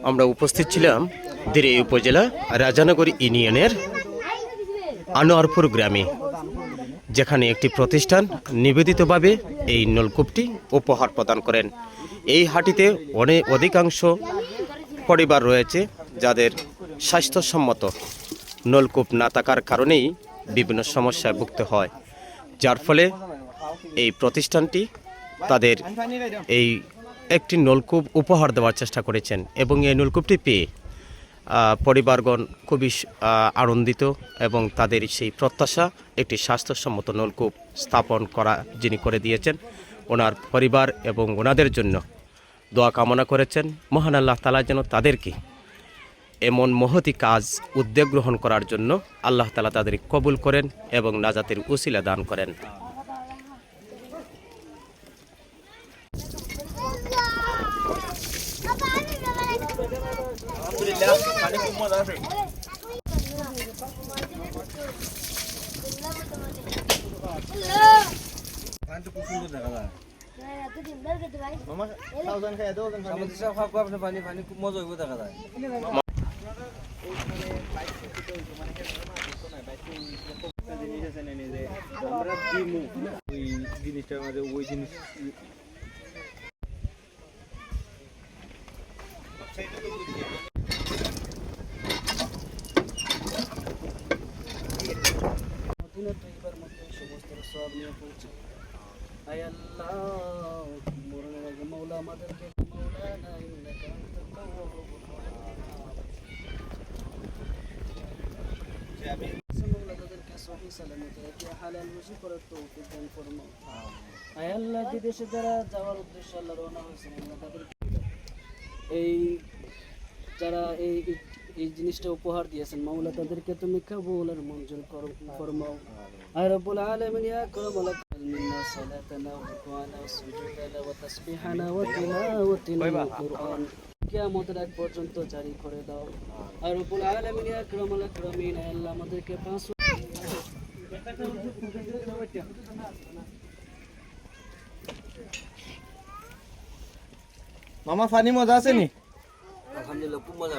আমরা উপস্থিত ছিলাম দিরাই উপজেলা রাজানগর ইউনিয়নের আনোয়ারপুর গ্রামে, যেখানে একটি প্রতিষ্ঠান নিবেদিতভাবে এই নলকূপটি উপহার প্রদান করেন। এই হাটিতে অধিকাংশ পরিবার রয়েছে যাদের স্বাস্থ্যসম্মত নলকূপ না থাকার কারণেই বিভিন্ন সমস্যায় ভুগতে হয়, যার ফলে এই প্রতিষ্ঠানটি তাদের এই একটি নলকূপ উপহার দেওয়ার চেষ্টা করেছেন এবং এই নলকূপটি পেয়ে পরিবারগণ খুবই আনন্দিত এবং তাদের সেই প্রত্যাশা একটি স্বাস্থ্যসম্মত নলকূপ স্থাপন করা যিনি করে দিয়েছেন, ওনার পরিবার এবং ওনাদের জন্য দোয়া কামনা করেছেন। মহান আল্লাহ তাআলা যেন তাদেরকে এমন মহতি কাজ উদ্যোগ গ্রহণ করার জন্য আল্লাহ তাআলা তাদের কবুল করেন এবং নাজাতের উসিলা দান করেন। বিদেশে যারা যাওয়ার উদ্দেশ্যে আল্লাহ রওনা হয়েছেন, এই যারা এই জিনিসটা উপহার দিয়েছেন মাওলা, তাদেরকে তুমি কবুল আর মঞ্জুর ফরমাও। আয় রব্বুল আলামিন ইয়া আকরাম মিন্না সালাতানা ওয়া রুকুআনা ওয়া সুজুদানা ওয়া তাসবিহানা ওয়া তিলাওয়াতিনা কুরআন কিয়ামতের আগ পর্যন্ত জারি করে দাও। আয় রব্বুল আলামিন ইয়া আকরামুল আকরামিন, আল্লাহ আমাদেরকে পাঁচ মামা ফানি মজা আছে নি? আলহামদুলিল্লাহ খুব মজা।